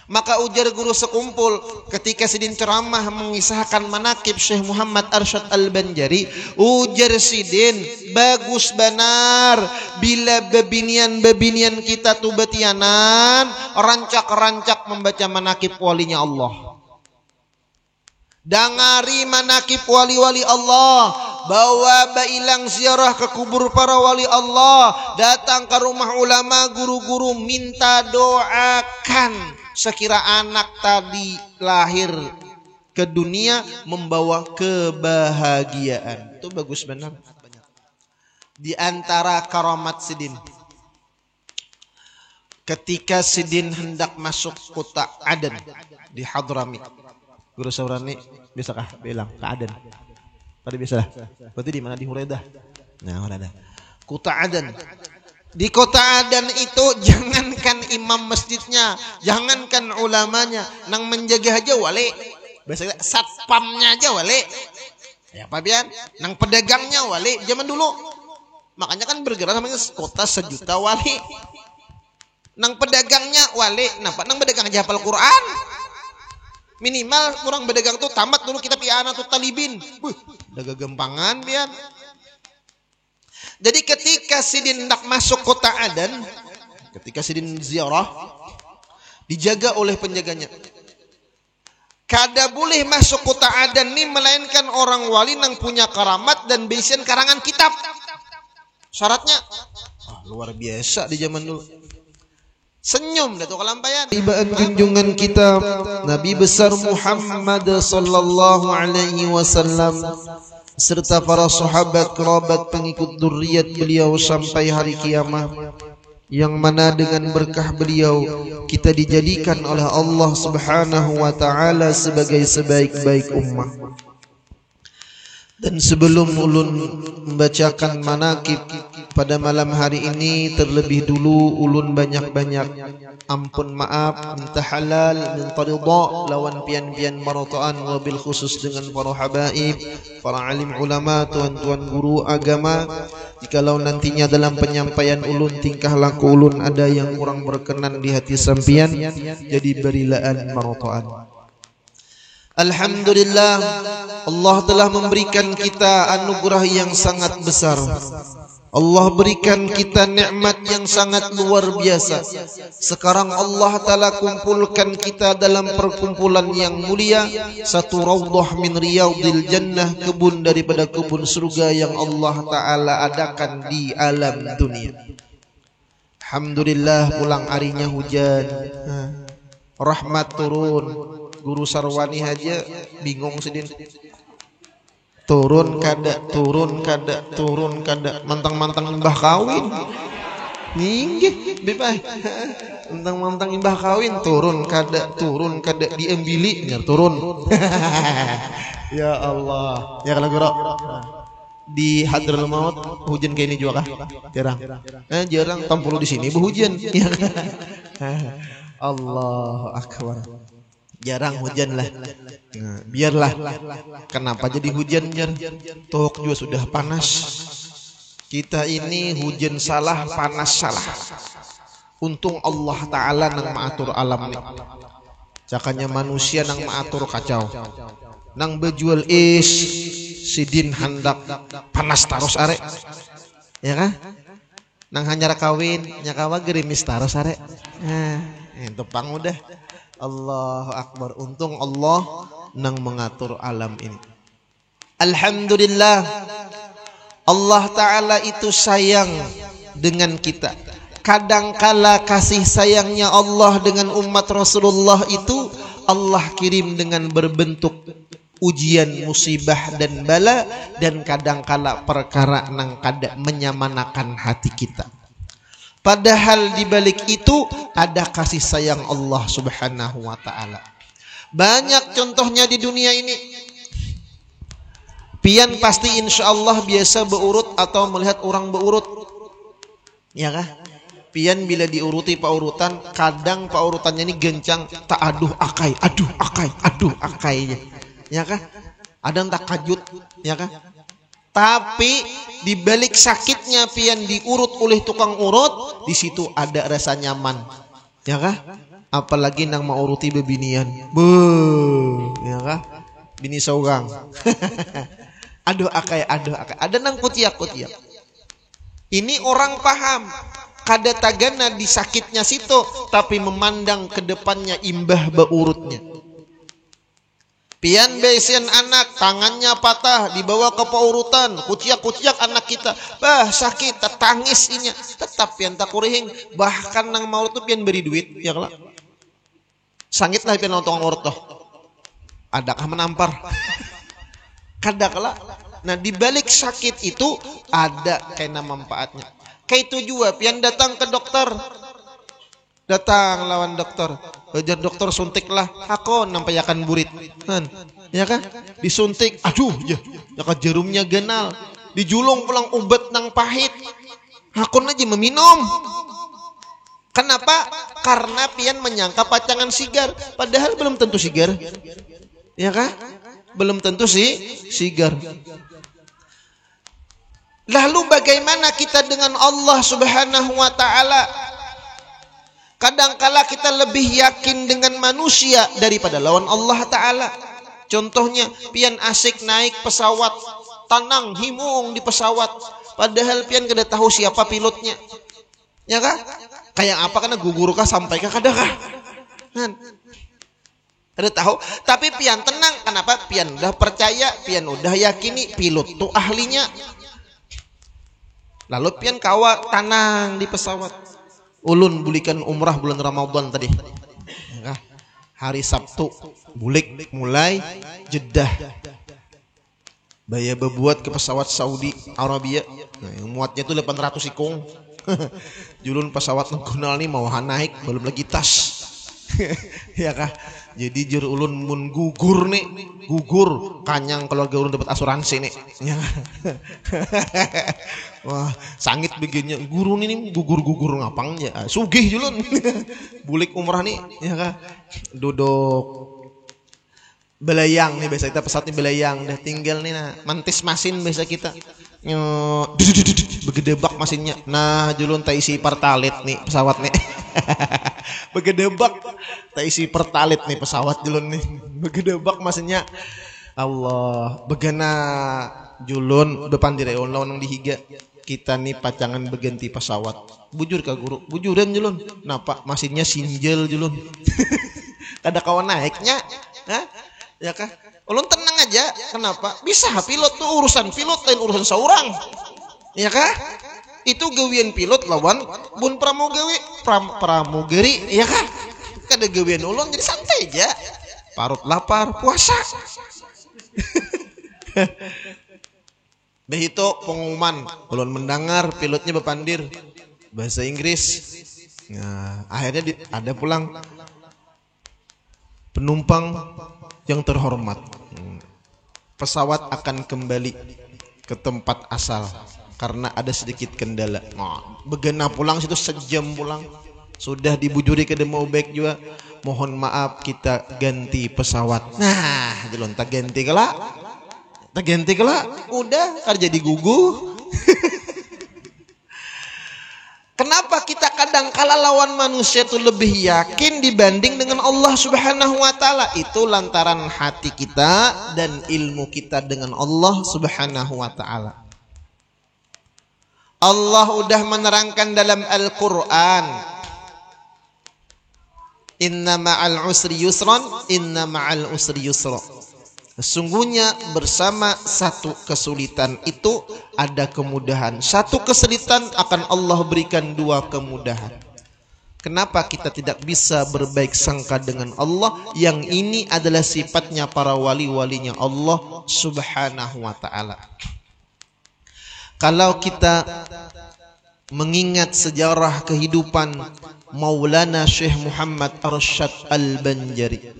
Maka ujar guru sekumpul ketika sidin ceramah mengisahkan manakib Syekh Muhammad Arsyad Al-Banjari, ujar sidin, bagus benar bila bebinian-bebinian kita tu betianan rancak-rancak membaca manakib walinya Allah. Dangari manakib wali-wali Allah, bawa bailang ziarah ke kubur para wali Allah, datang ke rumah ulama, guru-guru, minta doakan sekira anak tadi lahir ke dunia membawa kebahagiaan. Itu bagus benar. Di antara karamat sidin, ketika sidin hendak masuk kota Aden di Hadramit, guru Saurani bisakah bilang ke Aden? Tadi bisa lah. Berarti di mana? Di Huraidah. Nah, Huraidah. Kota Aden. Di kota Aden itu jangankan imam masjidnya, jangankan ulamanya, nang menjaga aja wali. Biasanya satpamnya aja wali. Ya apa bian? Nang pedagangnya wali zaman dulu. Makanya kan bergerak namanya kota sejuta wali. Nang pedagangnya wali. Nampak nang pedagang aja hafal Quran. Minimal kurang berdagang tuh tamat dulu kita piana tuh talibin. Dagang gempangan biar. Jadi ketika sidin nak masuk kota Aden, ketika sidin ziarah, dijaga oleh penjaganya. Kada boleh masuk kota Aden ni melainkan orang wali nang punya karamat dan bisian karangan kitab. Syaratnya luar biasa di zaman dulu. Senyum dah tu kelampayan. Tibaan junjungan kita Nabi besar Muhammad sallallahu alaihi wasallam serta para sahabat kerabat pengikut dzurriyyat beliau sampai hari kiamat, yang mana dengan berkah beliau kita dijadikan oleh Allah Subhanahu wa taala sebagai sebaik-baik ummah. Dan sebelum ulun membacakan manakib pada malam hari ini, terlebih dulu ulun banyak-banyak ampun maaf, minta halal, minta ridha lawan pian-pian marotaan, wabil khusus dengan para habaib, para alim ulama, tuan-tuan guru agama. Jikalau nantinya dalam penyampaian ulun tingkah laku ulun ada yang kurang berkenan di hati sampian, jadi berilaan marotaan. Alhamdulillah, Allah telah memberikan kita anugerah yang sangat besar. Allah berikan kita nikmat yang sangat luar biasa. Sekarang Allah Ta'ala kumpulkan kita dalam perkumpulan yang mulia, satu raudhah min riyadil jannah, kebun daripada kebun surga yang Allah Ta'ala adakan di alam dunia. Alhamdulillah, pulang harinya hujan, rahmat turun. Guru Sarwani aja bingung sidin. Turun kada, turun kada, turun kada. Mantang-mantang imbah kawin. Ninggih, bebas. Mantang-mantang imbah kawin, turun kada diembili, biar turun. Ya Allah. Ya kalau guru di Hadratul Maut hujan kayak ini juga kah? Jarang. Jarang. Tampulu di sini berhujan. Allahu Akbar. Jarang hujan lah. Nah, biarlah. Kenapa jadi hujan jar? Tok juga sudah panas. Kita ini hujan salah, panas salah. Untung Allah Ta'ala nang maatur alam ni. Cakanya manusia nang maatur kacau. Nang bejual sidin hendak panas taros are. Ya kan? Nang hanya kawin, nyakawa gerimis taros are. Nah, itu pang udah. Allahu Akbar. Untung Allah nang mengatur alam ini. Alhamdulillah, Allah Ta'ala itu sayang dengan kita. Kadangkala kasih sayangnya Allah dengan umat Rasulullah itu Allah kirim dengan berbentuk ujian, musibah dan bala, dan kadangkala perkara nang kada menyamanakan hati kita. Padahal di balik itu ada kasih sayang Allah Subhanahu wa Ta'ala. Banyak contohnya di dunia ini. Pian pasti insya Allah biasa beurut atau melihat orang beurut, ya kah? Pian bila diuruti paurutan, kadang paurutannya ini gencang, tak aduh akai, ya kah? Ada tak kajut, ya kah? Tapi di balik sakitnya pian diurut oleh tukang urut, di situ ada rasa nyaman, ya kah? Apalagi nang mau uruti bebinian. Beuh, ya kah? Bini seorang. Aduh akai. Ada nang kutiak. Ini orang paham. Kada tagana disakitnya situ, tapi memandang ke depannya imbah beurutnya. Pian besian anak, tangannya patah, dibawa ke paurutan, kuciak anak kita. Bah, sakit, tetangis inya. Tetap pian tak kurihing, bahkan nang maurut tu pian beri duit, ya kelak. Sangit lah pian nonton maurut toh. Adakah menampar? Kada kelak. Nah, di balik sakit itu ada kena manfaatnya. Kayak itu juga pian datang ke dokter. Datang lawan dokter. Ajar dokter suntiklah. Aku nampayakan burit. Kan? Ya kan? Disuntik. Aduh, ya jarumnya genal. Dijulung pulang obat nang pahit. Hakun aja meminum. Kenapa? Karena pian menyangka pacangan sigar. Padahal belum tentu sigar. Ya kan? Belum tentu sigar. Lalu bagaimana kita dengan Allah Subhanahu wa ta'ala? Kadangkala kita lebih yakin dengan manusia daripada lawan Allah Ta'ala. Contohnya, pian asik naik pesawat, tanang, himung di pesawat. Padahal pian kada tahu siapa pilotnya. Ya kah? Kayak apa karena gugur kah sampai kah kada kah? Kan? Kada tahu. Tapi pian tenang. Kenapa? Pian udah percaya, pian udah yakini pilot tuh ahlinya. Lalu pian kawa tanang di pesawat. Ulun bulikan umrah bulan Ramadan tadi. Hari Sabtu bulik mulai Jeddah. Baya bebuat ke pesawat Saudi Arabia. Nah, yang muatnya itu 800 ikung. Julun pesawat nunggunal nih mau naik belum lagi tas. Ya kah? Jadi jur ulun mun gugur nih, gugur kanyang keluarga ulun dapat asuransi nih. Ya. Wah, sangit begini guru nih gugur ngapang ya. Sugih julun. Bulik umrah nih, ya kah? Duduk belayang nih biasa kita pesawat nih belayang, dah tinggal nih nah, mantis masin biasa kita. Begedebak masinnya. Nah, julun tak isi pertalit nih pesawat nih. Begedebak tak isi pertalit nih pesawat julun nih. Begedebak masinnya. Allah, begana julun depan direon lawan dihiga. Kita nih pacangan berganti pesawat. Bujur kah guru? Bujuran julun. Napa masinnya sinjel julun. Kada kawan naiknya. Hah? Ya kah? Ulun tenang aja. Kenapa? Bisa pilot tuh urusan pilot lain urusan seorang. Ya kah? Itu gawian pilot lawan bun pramugari, ya kah? Kada gawian ulun jadi santai aja. Parut lapar, puasa. Begitu pengumuman, ulun mendengar pilotnya bepandir bahasa Inggris. Nah, akhirnya ada pulang penumpang yang terhormat. Pesawat akan kembali ke tempat asal karena ada sedikit kendala. Nah, begena pulang situ sejam pulang. Sudah dibujuri ke mau baik juga. Mohon maaf kita ganti pesawat. Nah, jelon tak ganti kelak. Tak ganti kelak. Udah kerja di gugu. Kenapa kita kadang kala lawan manusia itu lebih yakin dibanding dengan Allah Subhanahu wa ta'ala? Itu lantaran hati kita dan ilmu kita dengan Allah Subhanahu wa ta'ala. Allah udah menerangkan dalam Al-Quran, inna ma'al usri yusran, inna ma'al usri yusra. Sesungguhnya bersama satu kesulitan itu ada kemudahan. Satu kesulitan akan Allah berikan dua kemudahan. Kenapa kita tidak bisa berbaik sangka dengan Allah? Yang ini adalah sifatnya para wali-walinya Allah Subhanahu wa ta'ala. Kalau kita mengingat sejarah kehidupan Maulana Syekh Muhammad Arsyad Al-Banjari,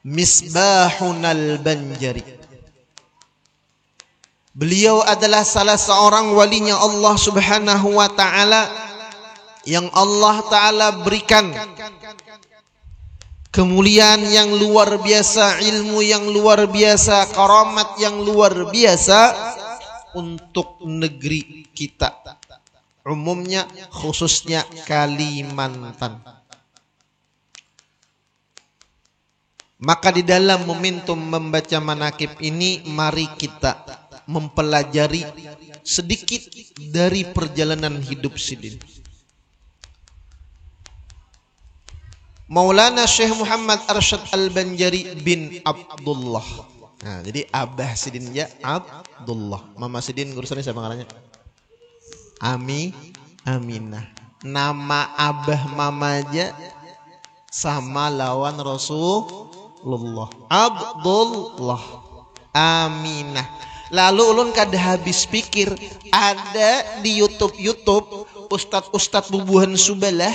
Misbahun Al-Banjari, beliau adalah salah seorang walinya Allah Subhanahu wa ta'ala yang Allah ta'ala berikan kemuliaan yang luar biasa, ilmu yang luar biasa, karamat yang luar biasa untuk negeri kita, umumnya khususnya Kalimantan. Maka di dalam momentum membaca manakib ini, mari kita mempelajari sedikit dari perjalanan hidup Sidin. Maulana Syekh Muhammad Arsyad Al-Banjari bin Abdullah. Nah, jadi Abah Sidin ya Abdullah. Mama Sidin urusannya siapa ngaranya? Aminah. Nama Abah Mama aja sama lawan Rasulullah. Abdullah, Aminah. Lalu ulun kada habis pikir, ada di YouTube ustadz bubuhan subalah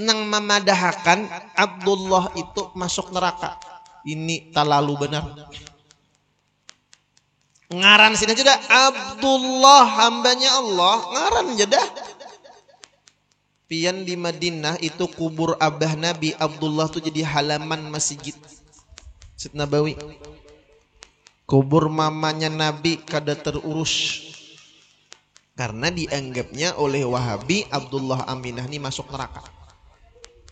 nang memadahakan Abdullah itu masuk neraka. Ini talalu benar. Ngaran sini aja dah, Abdullah hambanya Allah, ngaran aja dah. Pian di Madinah itu kubur abah Nabi Abdullah tuh jadi halaman masjid Nabawi. Kubur mamanya Nabi kada terurus karena dianggapnya oleh Wahabi Abdullah Aminah ini masuk neraka.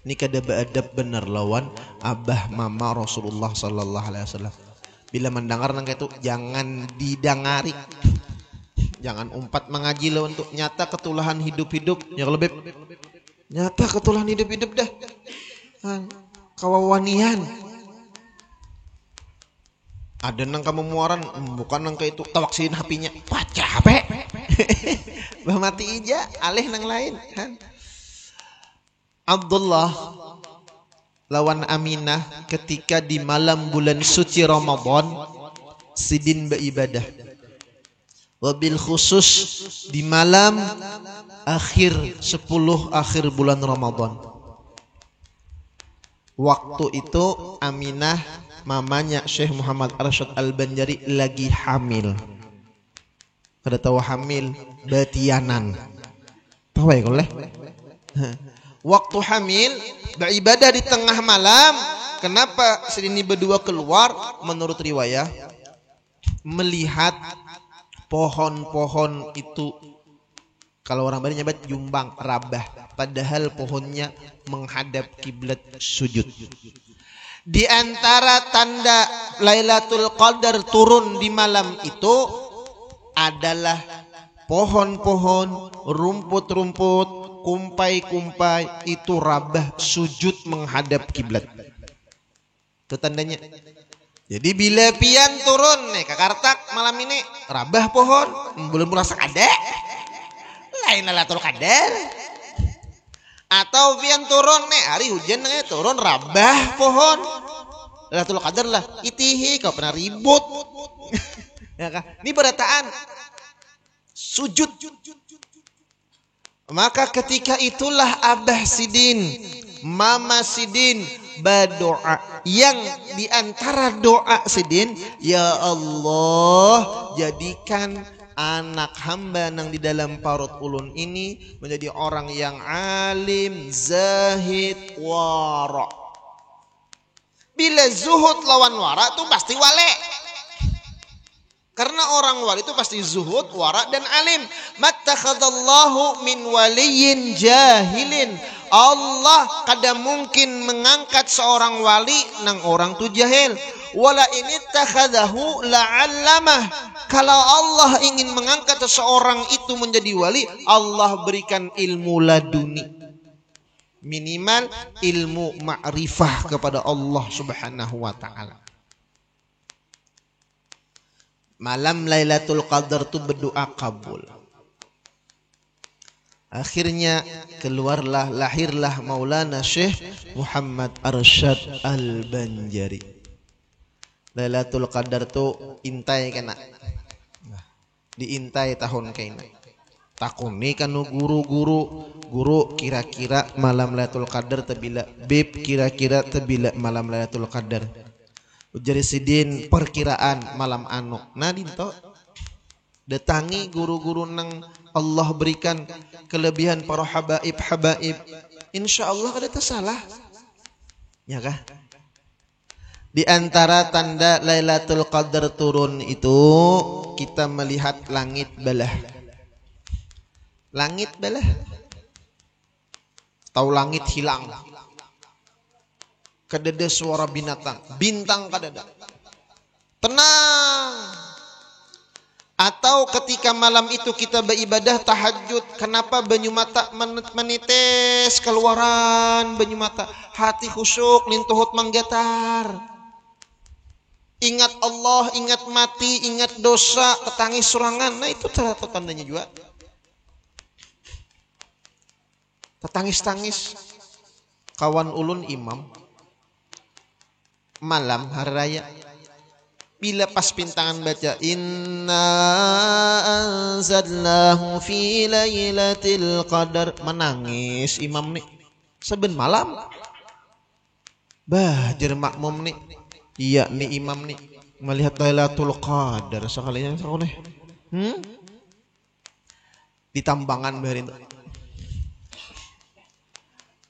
Ini kada beadab bener lawan abah mama Rasulullah sallallahu alaihi wasallam. Bila mendengar nang itu jangan didangari. Jangan umpat mengaji lo untuk nyata ketulahan hidup-hidup. Ya lebih nyata ketulahan hidup-hidup dah. Kawawanian. Ada nang kamu muaran, bukan nang ke itu tawaksiin hapinya. Wah capek. Bah mati ija, alih nang lain. Abdullah lawan Aminah ketika di malam bulan suci Ramadan Sidin beribadah. Wabil khusus di malam akhir 10 akhir bulan Ramadan. Waktu itu Aminah mamanya Syekh Muhammad Arsyad Al-Banjari lagi hamil. Kada tahu hamil batianan. Tahu ya koleh? Waktu hamil beribadah di tengah malam. Kenapa Sidin berdua keluar? Menurut riwayat melihat pohon-pohon itu, kalau orang Bali nyebut jumbang, rabah, padahal pohonnya menghadap kiblat sujud. Di antara tanda Lailatul Qadar turun di malam itu adalah pohon-pohon, rumput-rumput, kumpai-kumpai itu rabah sujud menghadap kiblat. Itu tandanya. Jadi bila pian turun nih ke Kartak malam ini rabah pohon belum merasa ada lain Lailatul Qadar. Atau pian turun nih hari hujan nih turun rabah pohon Lailatul Qadar lah. Itihi kau pernah ribut. Ya kah? Ini berataan sujud. Maka ketika itulah Abah Sidin, Mama Sidin berdoa. Yang diantara doa Sidin, ya Allah jadikan anak hamba yang di dalam parut ulun ini menjadi orang yang alim, zahid, wara. Bila zuhud lawan wara itu pasti wale. Karena orang wali itu pasti zuhud, wara dan alim. Mattakhadallahu min waliyin jahilin. Allah kada mungkin mengangkat seorang wali nang orang tu jahil. Wala ini takhadahu la'allamah. Kalau Allah ingin mengangkat seseorang itu menjadi wali, Allah berikan ilmu laduni. Minimal ilmu ma'rifah kepada Allah Subhanahu wa ta'ala. Malam Lailatul Qadar itu berdoa kabul. Akhirnya lahirlah Maulana Syekh Muhammad Arsyad Al-Banjari. Lailatul Qadar itu intai kena. Diintai tahun kena. Takuni kanu guru kira-kira malam Lailatul Qadar tebila bib kira-kira tebila malam Lailatul Qadar. Ujari Sidin perkiraan malam anu. Nah dinto datangi guru-guru nang Allah berikan kelebihan para habaib. Insya Allah kada tersalah. Ya kah? Di antara tanda Lailatul Qadar turun itu kita melihat langit belah. Langit belah. Tahu langit hilang. kadada suara binatang, bintang kadada. Tenang. Atau ketika malam itu kita beribadah tahajud, kenapa banyu mata menitis keluaran banyu mata, hati khusyuk, lintuhut menggetar. Ingat Allah, ingat mati, ingat dosa, tetangis surangan. Nah itu tandanya juga. Tetangis-tangis. Kawan ulun imam malam hari raya, bila pas pintangan baca inna anzalnahu fi lailatul qadar, menangis imam nih seben malam. Bah jer makmum nih, iya nih imam nih melihat lailatul qadar sekalinya sakoleh. Di tambangan barin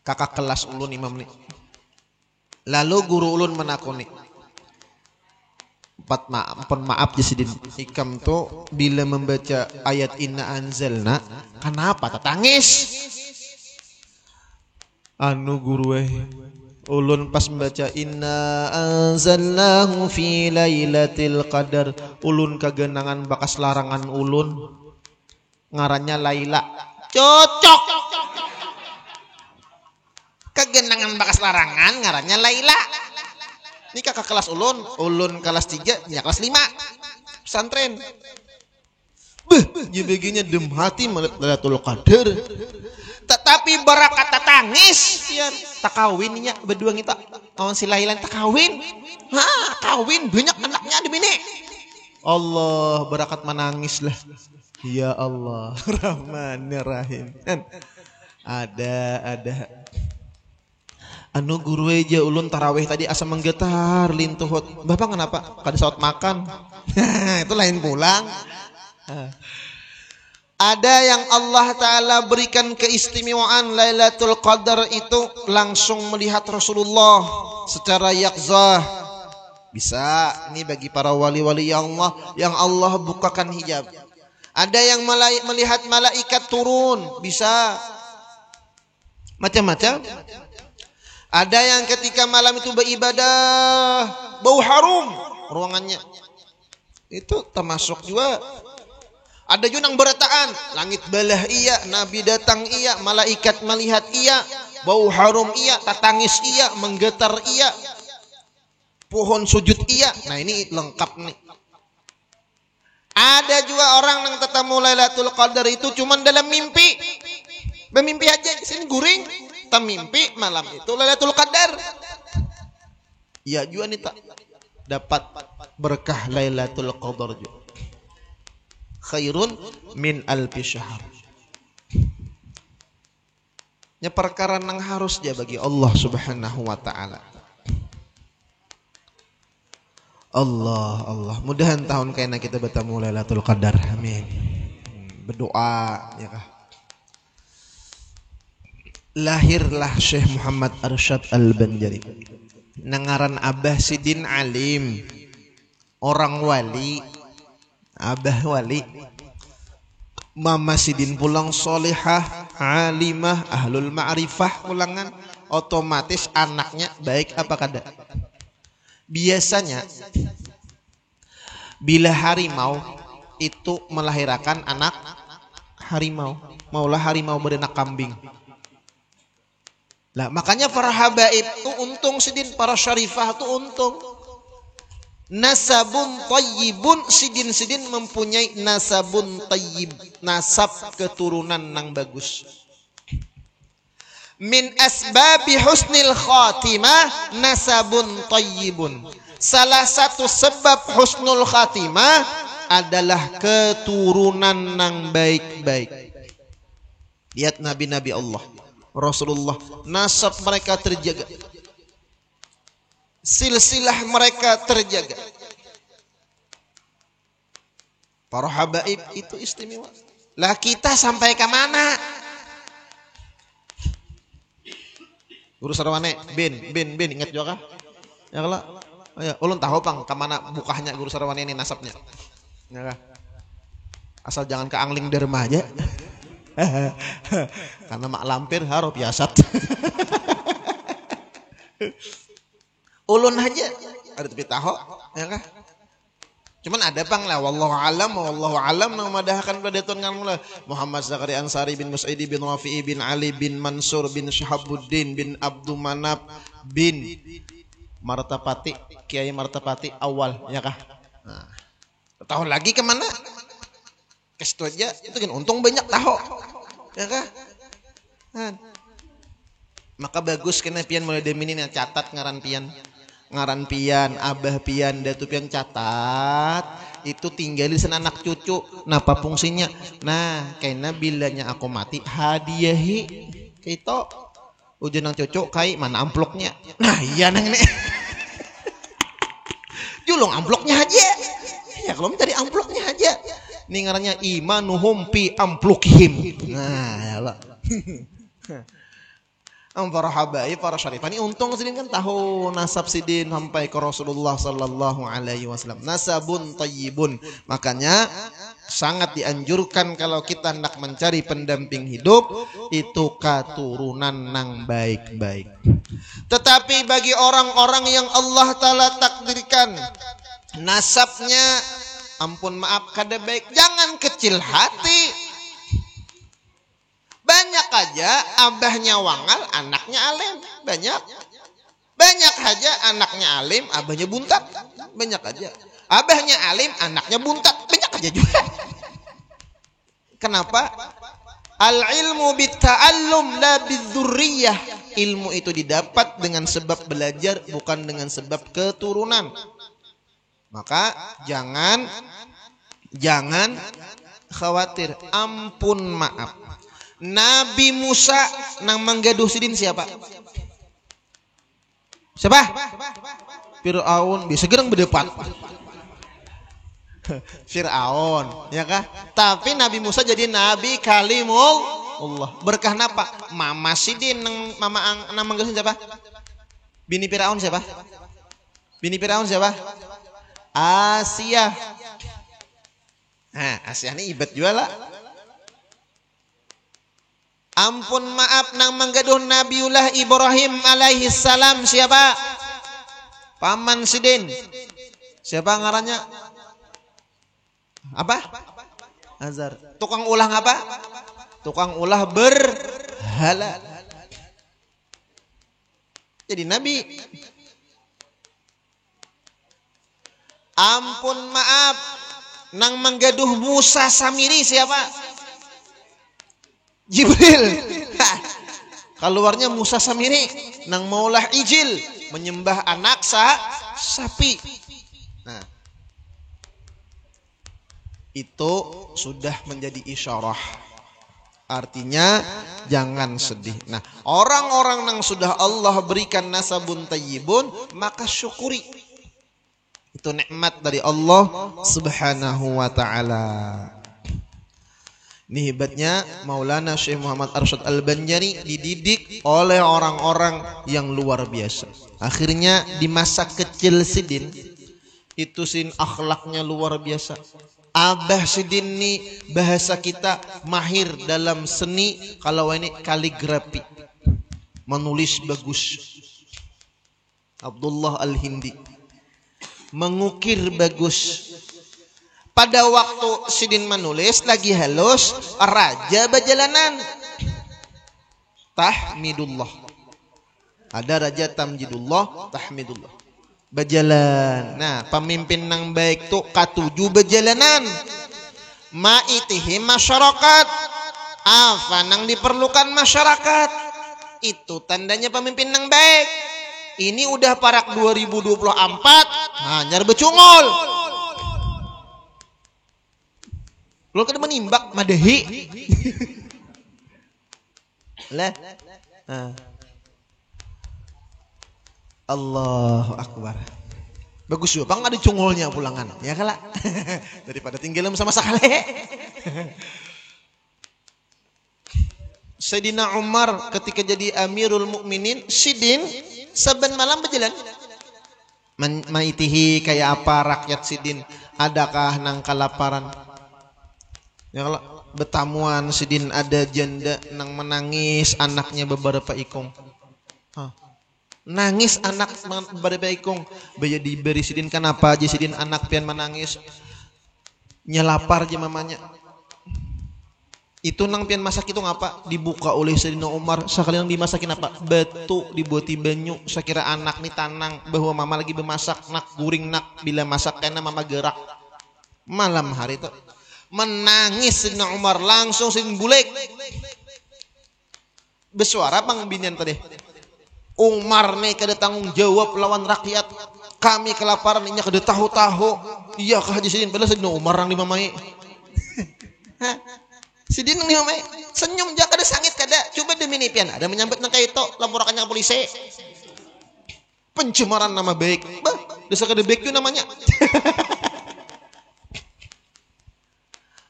kakak kelas ulun imam nih. Lalu guru ulun menakuni, maaf jasidin ikam tuh bila membaca ayat inna anzalna kenapa tetangis? Anu guru ulun pas membaca inna anzalnahu fi lailatul qadar, ulun kagenangan bakas larangan ulun ngarannya Laila. Cocok. Kagenangan bakas larangan ngarannya Laila. Ini kakak kelas ulun kelas 3, nya kelas 5. Pesantren. Ya begini dem hati Lailatul Qadar. Tetapi barakat tangis pian tak kawinnya berdua kita. Lawan si Laila tak kawin. Kawin banyak anaknya di bini. Allah barakat menangis lah. Ya Allah Rahmanir Rahim. Ada anu guru aja ulun tarawih tadi asa menggetar lintuhut. Bapak kenapa? Kada saat makan. Itu lain pulang. Ada yang Allah Ta'ala berikan keistimewaan Lailatul Qadar itu langsung melihat Rasulullah secara yakzah. Bisa, ini bagi para wali-wali yang Allah bukakan hijab. Ada yang melihat malaikat turun, bisa. Macam-macam. Ada yang ketika malam itu beribadah bau harum ruangannya. Itu termasuk juga. Ada juga yang berataan, langit belah iya, nabi datang iya, malaikat melihat iya, bau harum iya, tatangis iya, menggetar iya, pohon sujud iya. Nah ini lengkap nih. Ada juga orang yang tetamu Lailatul Qadar itu cuman dalam mimpi. Bermimpi aja, sini guring. Tak mimpi malam itu Lailatul Qadar. Ya juga nih tak dapat berkah Lailatul Qadar juga. Khairun min alfi syahr. Nya perkara nang harus dia bagi Allah Subhanahu wa taala. Allah. Mudahan tahun kena kita bertemu Lailatul Qadar. Amin. Berdoa ya kah. Lahirlah Syekh Muhammad Arsyad Al-Banjari. Nangaran Abah Sidin alim, orang wali, Abah wali. Mama Sidin pulang solihah, alimah, ahlul ma'rifah pulangan. Otomatis anaknya baik apa kada. Biasanya bila harimau itu melahirkan anak harimau, maulah harimau berenak kambing. Lah makanya para habaib tuh untung sidin, para syarifah tuh untung. Nasabun tayyibun, sidin mempunyai nasabun tayyib, nasab keturunan nang bagus. Min asbabi husnil khatimah nasabun tayyibun. Salah satu sebab husnul khatimah adalah keturunan nang baik-baik. Lihat nabi-nabi Allah, Rasulullah, nasab mereka terjaga, silsilah mereka terjaga. Para habaib itu istimewa. Lah kita sampai ke mana? Guru Sarwane, bin ingat juga kah? Ya kalau, ya ulun tahu pang kemana bukahnya Guru Sarwane ini nasabnya. Ya kah? Asal jangan ke Angling Derma aja. Karena mak lampir harap biasat. Ulun aja ada tapi tahu ya kah? Cuman ada pang lah wallahu alam nang madahkan pada tuan ngamula Muhammad Zakaria Ansari bin Musaidi bin Wafi'i bin Ali bin Mansur bin Syahabuddin bin Abdul Manap bin Martapati Kiai Martapati awal ya kah? Nah, tahun lagi kemana? Kestu aja itu kan untung banyak tahu ya kah? Nah, maka bagus kena pian mulai deminin catat ngaran pian abah pian datu pian catat itu tinggalin anak cucu napa fungsinya nah kayaknya bilanya aku mati hadiahi kita ujian nang cucu kai mana amploknya nah iya nang ini julung amploknya aja ya kalau mencari amploknya aja ini ngarannya imanuhum pi amplukihim nah ya lah para habaib, para syarifah ini untung sidin kan tahu nasab sidin sampai ke Rasulullah sallallahu alaihi wasallam. Nasabun thayyibun. Makanya sangat dianjurkan kalau kita hendak mencari pendamping hidup itu keturunan nang baik-baik. Tetapi bagi orang-orang yang Allah taala takdirkan nasabnya ampun maaf kada baik, jangan kecil hati. Banyak aja abahnya wangal, anaknya alim. Banyak aja anaknya alim, abahnya buntat. Banyak aja. Abahnya alim, anaknya buntat. Banyak aja juga. Kenapa? Al-ilmu bitta'allum la bidzurriyah. Ilmu itu didapat dengan sebab belajar, bukan dengan sebab keturunan. Maka jangan khawatir. Ampun maaf. Nabi Musa nang menggaduh sidin siapa? Siapa? Fir'aun. Bisa gerang berdepan. Fir'aun, ya kah? Tapi Nabi Musa jadi Nabi Kalimullah. Berkah napa? Mama sidin nang nang menggaduh siapa? Bini Fir'aun siapa? Asia. Nah, Asia ini ibat juga lah. Ampun maaf nang menggaduh Nabiullah Ibrahim alaihi salam siapa? Paman sidin. Siapa ngarannya? Apa? Azar. Tukang ulah apa? Tukang ulah berhala. Jadi nabi. Ampun maaf nang menggaduh Musa Samiri siapa? Jibril. Keluarnya Musa Samiri nang maulah ijil menyembah anak sapi. Nah, itu sudah menjadi isyarah. Artinya jangan sedih. Nah, orang-orang yang sudah Allah berikan nasabun tayyibun maka syukuri. Itu nikmat dari Allah Subhanahu wa taala. Ini hebatnya Maulana Syekh Muhammad Arsyad Al-Banjari dididik oleh orang-orang yang luar biasa. Akhirnya di masa kecil sidin itu sin akhlaknya luar biasa. Abah sidin ini bahasa kita mahir dalam seni kalau ini kaligrafi. Menulis bagus. Abdullah Al-Hindi. Mengukir bagus. Pada waktu sidin menulis lagi halus raja berjalanan tahmidullah. Ada raja tamjidullah tahmidullah. Berjalan. Nah, pemimpin nang baik tuh katuju berjalanan. Ma'itihim masyarakat. Apa nang diperlukan masyarakat? Itu tandanya pemimpin nang baik. Ini udah parak 2024 hanyar becungol. Lo kan menimbak madahi. Lah. Allahu Akbar. Bagus juga, bang ada cungolnya pulangan. Ya kala. Daripada tinggalin sama sakale. Sayyidina Umar ketika jadi Amirul Mukminin, sidin saben malam berjalan. Maitihi kayak apa rakyat sidin? Adakah nang kelaparan? Ya kalau betamuan sidin ada janda nang menangis anaknya beberapa ikung. Nangis anak berbaikung baya diberi sidin kenapa aja sidin anak pian menangis nyelapar aja mamanya. Itu nang pian masak itu ngapa dibuka oleh Sayyidina Umar sekali nang dimasakin apa batu dibuati banyu sekira anak nih tanang bahwa mama lagi bermasak nak guring nak bila masak karena mama gerak malam hari itu menangis Sayyidina Umar langsung Sayyidina Bulek bersuara pang binian tadi Umar nih kada tanggung jawab lawan rakyat kami kelaparan inya kada tahu-tahu iya kah haji Sidin padahal Sayyidina Umar nang dimamai Sidin nih omai senyum jak kada sangit kada coba demi nipian ada menyambut nang kaito laporakannya ke polisi pencemaran nama baik bah desa kada baik itu namanya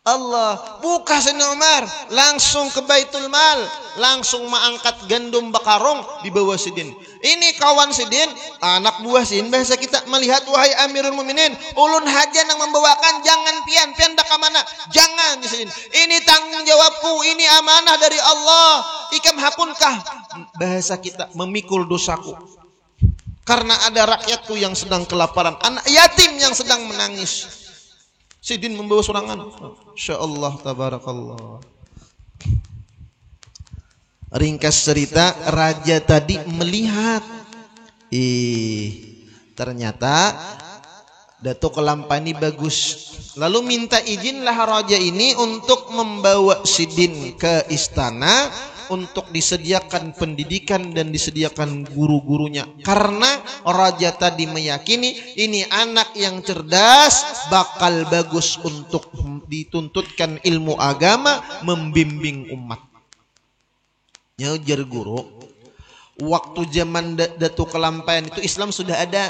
Allah buka Sayyidina Umar langsung ke Baitul Mal langsung mengangkat gandum bakarong di bawah Sidin ini kawan Sidin anak buah Sidin bahasa kita melihat wahai Amirul Mukminin ulun haja yang membawakan jangan pian dak mana jangan Sidin ini tanggung jawabku ini amanah dari Allah ikam hakunkah bahasa kita memikul dosaku karena ada rakyatku yang sedang kelaparan anak yatim yang sedang menangis Sidin membawa sorangan. Insyaallah tabarakallah. Ringkas cerita raja tadi melihat ternyata Datuk Kelampani bagus. Lalu minta izinlah raja ini untuk membawa Sidin ke istana untuk disediakan pendidikan dan disediakan guru-gurunya karena raja tadi meyakini ini anak yang cerdas bakal bagus untuk dituntutkan ilmu agama membimbing umat. Nyajar guru waktu zaman Datuk Kelampaian itu Islam sudah ada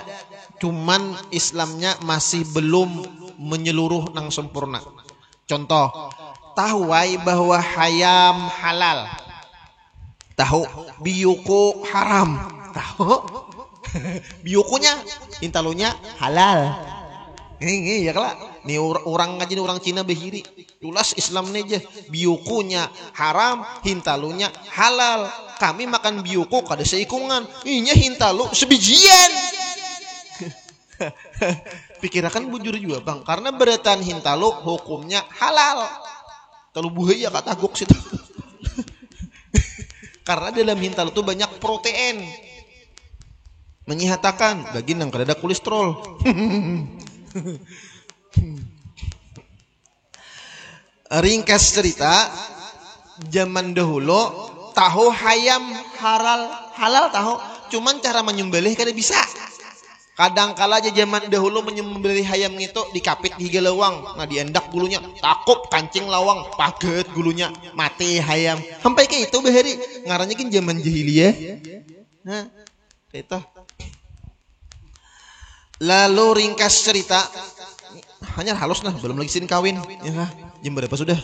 cuman Islamnya masih belum menyeluruh nang sempurna. Contoh tahu bahwa hayam halal tahu biyuku haram tahu biyukunya intalunya halal ini ya kala nih orang ngaji orang Cina behiri tulas Islam nih aja biyukunya haram hintalunya halal kami makan biyuku kada seikungan inya hintalu sebijian pikirakan bujur juga bang karena beratan hintalu hukumnya halal talu buaya kata gok situ karena dalam hintalu itu banyak protein menyatakan bagi nang kada ada kolesterol ringkas cerita zaman dahulu tahu hayam halal tahu cuman cara menyembelih kada bisa kadang kala aja zaman dahulu menyembelih hayam itu dikapit di lawang nah diendak gulunya takup kancing lawang paget gulunya mati hayam sampai ke itu behari ngarannya kan zaman jahiliyah nah itu lalu ringkas cerita hanya halus nah belum lagi sin kawin ya jam berapa sudah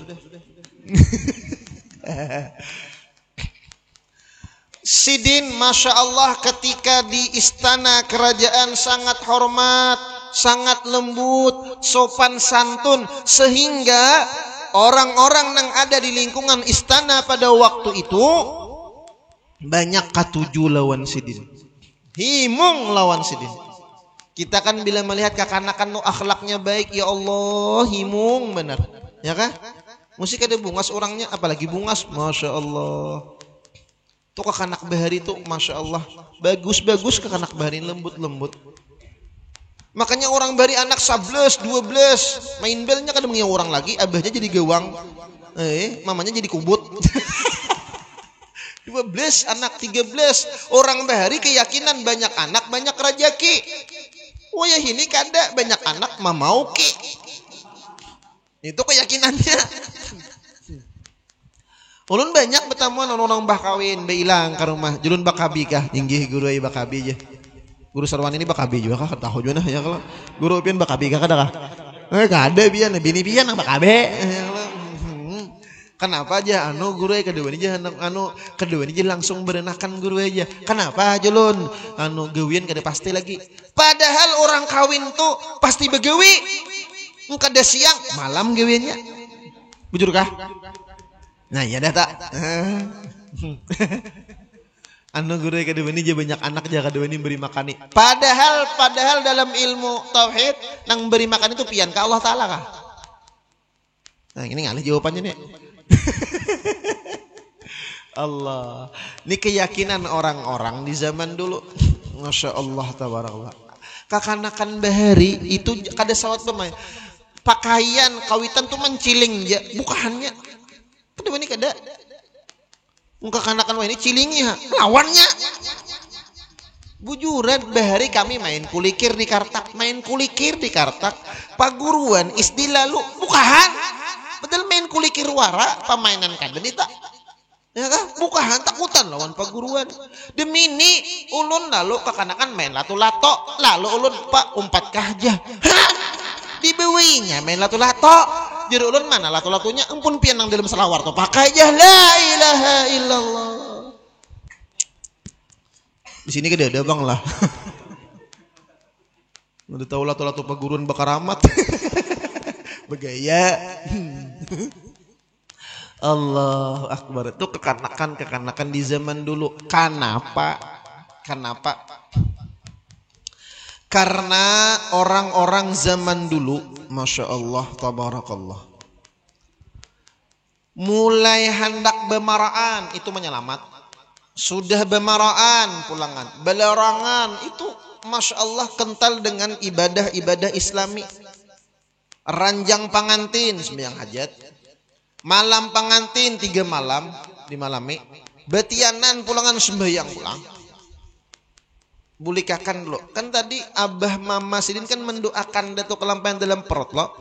Sidin Masya Allah ketika di istana kerajaan sangat hormat, sangat lembut, sopan santun sehingga orang-orang yang ada di lingkungan istana pada waktu itu banyak katuju lawan Sidin, himung lawan Sidin. Kita kan bila melihat kakanakan akhlaknya baik ya Allah himung benar ya kah? Musik ada bungas orangnya apalagi bungas Masya Allah. Tuh kakanak bahari tuh Masya Allah bagus-bagus kakanak bahari lembut-lembut makanya orang bahari anak 11, 12 main belnya kadang mengiang orang lagi abahnya jadi gawang mamanya jadi kubut 12 anak 13 orang bahari keyakinan banyak anak banyak rajaki wah ya ini kada banyak anak mamau ki itu keyakinannya ulun banyak bertamuan orang bah kawin beilang ke rumah julun bakabi kah inggih guru ai bakabi aja guru sarwan ini bakabi juga kah tahu juga nah ya kalau guru pian bakabi kah kada kah kada pian bini pian nang bakabe kenapa aja anu guru ai kedua ini aja anu kedua ini langsung berenakan guru aja kenapa julun anu gawian kada pasti lagi padahal orang kawin tuh pasti begawi kada siang malam gawiannya bujur kah nah ya dah tak Anu guru kedua ini dia banyak anak jaga kedua ini beri makan nih. Padahal dalam ilmu tauhid nang beri makan itu pian ke Allah Taala kah? Nah ini ngalih jawabannya nih. Allah, ini keyakinan orang-orang di zaman dulu. Masya Allah tabarakallah. Kakanakan bahari itu kada sawat pemain. Pakaian kawitan tuh menciling ya, bukannya. Kedua ini kada. Muka kanakan wah ini cilingnya lawannya bujuran bahari kami main kulikir di kartak paguruan isdi lalu bukahan padahal main kulikir wara pamainan kada tak ya kah bukahan takutan lawan paguruan demi ini ulun lalu kekanakan main lato-lato lalu ulun pak umpat kahjah dibewinya main lato-lato jadi ulun mana lato-latonya ampun pian nang dalam selawar tuh pakai aja la ilaha illallah. Di sini kada ada bang lah. Udah tahu lato-lato paguruan bakar amat. Bergaya. Allahu akbar. Itu kekanakan di zaman dulu. Kenapa? Karena orang-orang zaman dulu, Masya Allah, tabarakallah, mulai hendak bemaraan, itu menyelamat. Sudah bemaraan, pulangan. Belarangan, itu Masya Allah kental dengan ibadah-ibadah islami. Ranjang pangantin, sembahyang hajat. Malam pangantin, 3 malam, dimalami. Betianan, pulangan sembahyang pulang. Bulikakan lo kan tadi abah mama sidin kan mendoakan datuk kelampayan dalam perut lo,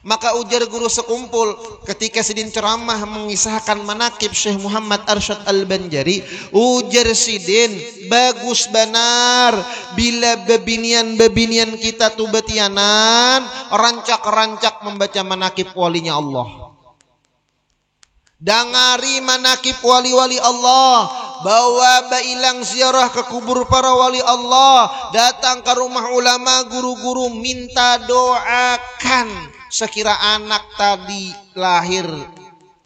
maka ujar guru sekumpul ketika sidin ceramah mengisahkan manakib Syekh Muhammad Arsyad Al-Banjari, ujar sidin bagus benar bila bebinian kita tuh betianan rancak membaca manakib walinya Allah, dangari manakib wali-wali Allah, bawa bailang ziarah ke kubur para wali Allah, datang ke rumah ulama guru-guru minta doakan sekira anak tadi lahir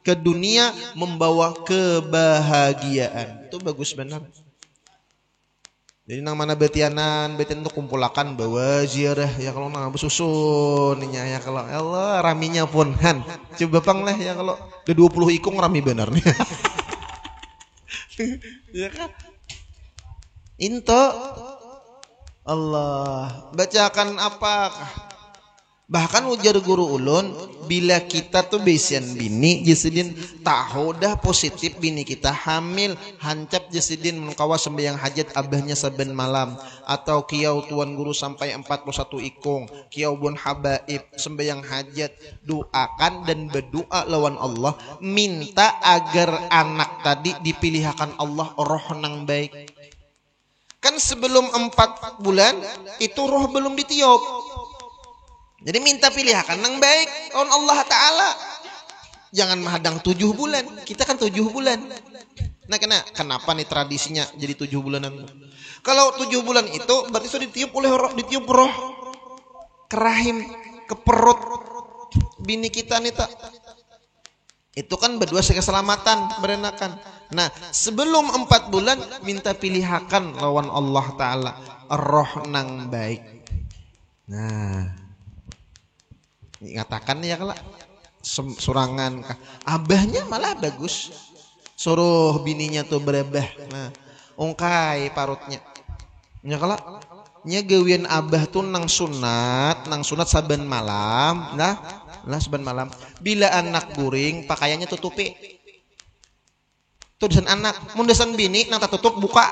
ke dunia membawa kebahagiaan. Itu bagus benar. Jadi nang mana betian itu kumpulakan bawa ziarah ya kalau nang besusun ya kalau Allah raminya pun han coba bang lah ya kalau ke 20 ikung rami benar nih. Ya kan? Into Allah bacakan apakah? Bahkan ujar guru ulun bila kita tuh besian bini jasidin tahu dah positif bini kita hamil hancap jasidin mengkawa sembahyang hajat abahnya saben malam atau kiau tuan guru sampai 41 ikung kiau bun habaib sembahyang hajat doakan dan berdoa lawan Allah minta agar anak tadi dipilihkan Allah roh nang baik. Kan sebelum 4 bulan itu roh belum ditiup. Jadi minta pilihan nang baik on Allah Ta'ala. Jangan menghadang 7 bulan. Kita kan 7 bulan. Nah kenapa nih tradisinya jadi 7 bulanan? Kalau 7 bulan itu berarti sudah ditiup roh ke rahim, ke perut bini kita nih tak. Itu kan berdua keselamatan berenakan. Nah sebelum 4 bulan minta pilihan lawan Allah Ta'ala roh nang baik. Nah ngatakan ya kalau surangan abahnya malah bagus suruh bininya tuh berebah nah ungkai parutnya ya kalau nya gawian abah tuh nang sunat saben malam nah saben malam bila anak guring pakaiannya tutupi tuh desan anak mun desan bini nang tak tutup buka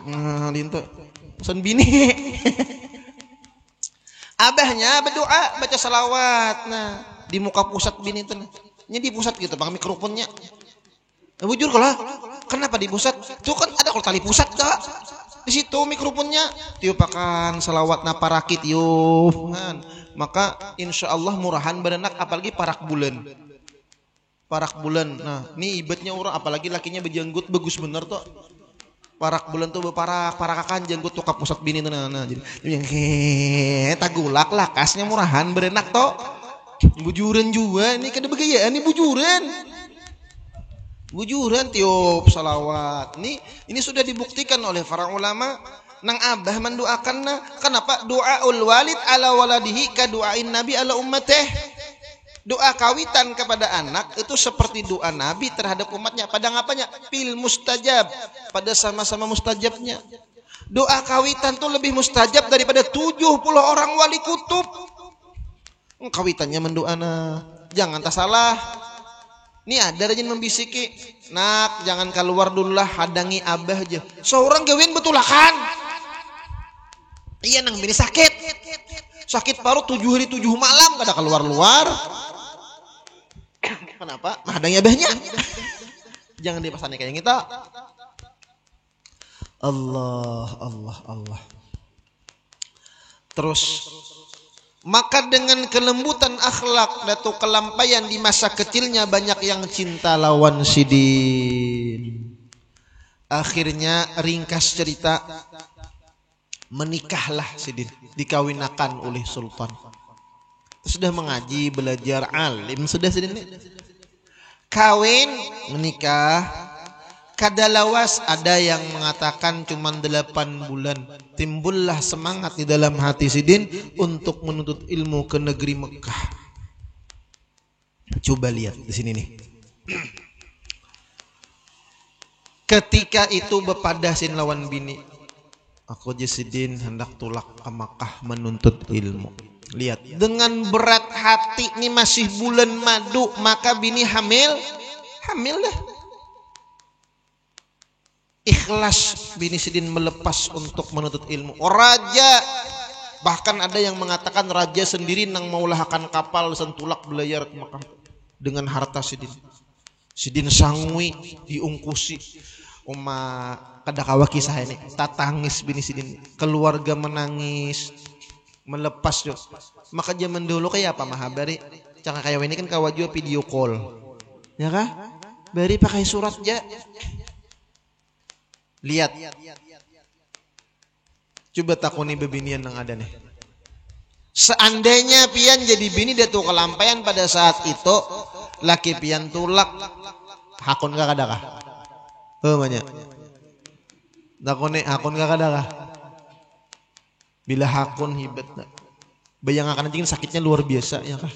nah dintu desan bini. Abahnya berdoa baca salawat nah di muka pusat bini itu nya di pusat gitu bang mikrofonnya bujur kalau kenapa di pusat tuh kan ada kalau tali pusat kak di situ mikrofonnya tiupakan salawat na parakit tiup kan maka insya Allah murahan berenak apalagi parak bulan nah ini ibadnya orang apalagi lakinya berjanggut bagus bener tuh parak bulan tuh parakakan jenggut tuh ke pusat bini tuh nah jadi yang tagulak lakasnya murahan berenak toh bujuran juga ini kada begayaan ini bujuran Bujuran tiup salawat. Ini sudah dibuktikan oleh para ulama. Nang abah mendoakan na. Kenapa? Doaul walid ala waladihi ka doain nabi ala ummateh. Doa kawitan kepada anak itu seperti doa nabi terhadap umatnya. Pada ngapanya? Pil mustajab. Pada sama-sama mustajabnya. Doa kawitan tuh lebih mustajab daripada 70 orang wali kutub. Kawitannya mendoana. Jangan tak salah. Ini ada rajin membisiki, nak jangan keluar dulu lah, hadangi abah aja. Seorang gawin betulakan. Iya nang bini sakit paru 7 hari 7 malam kada keluar. Kenapa? Hadangi abahnya. Jangan dipasani kayak kita. Allah. Terus maka dengan kelembutan akhlak dan kelampaian di masa kecilnya banyak yang cinta lawan sidin. Akhirnya ringkas cerita menikahlah sidin, dikawinakan oleh sultan. Sudah mengaji, belajar, alim sudah sidin. Kawin, menikah, kadalawas ada yang mengatakan cuma 8 bulan. Timbullah semangat di dalam hati sidin untuk menuntut ilmu ke negeri Mekah. Coba lihat di sini nih. Ketika itu bepadasin lawan bini, aku Sidin hendak tulak ke Mekah menuntut ilmu. Lihat, dengan berat hati ini masih bulan madu, maka bini hamil dah. Ikhlas bini Sidin melepas untuk menuntut ilmu. Raja, bahkan ada yang mengatakan raja sendiri nang maulahakan kapal sentulak belayar ke Mekah dengan harta Sidin. Sidin sangwi diungkusi. Uma kadakawa kisah ini, tatangis bini Sidin, keluarga menangis, melepas yuk. Maka zaman dulu kayak apa mahabari? Jangan kayak ini kan kawaju video call, ya kah? Bari pakai surat aja. Lihat, coba takuni bebinian yang ada nih. Seandainya pian jadi bini dia tuh kelampaian pada saat itu, laki pian tulak, hakun gak ada kah? Banyak. Takuni hakun gak ada kah? Bila hakun hibat, bayang akan anjing sakitnya luar biasa, ya kah?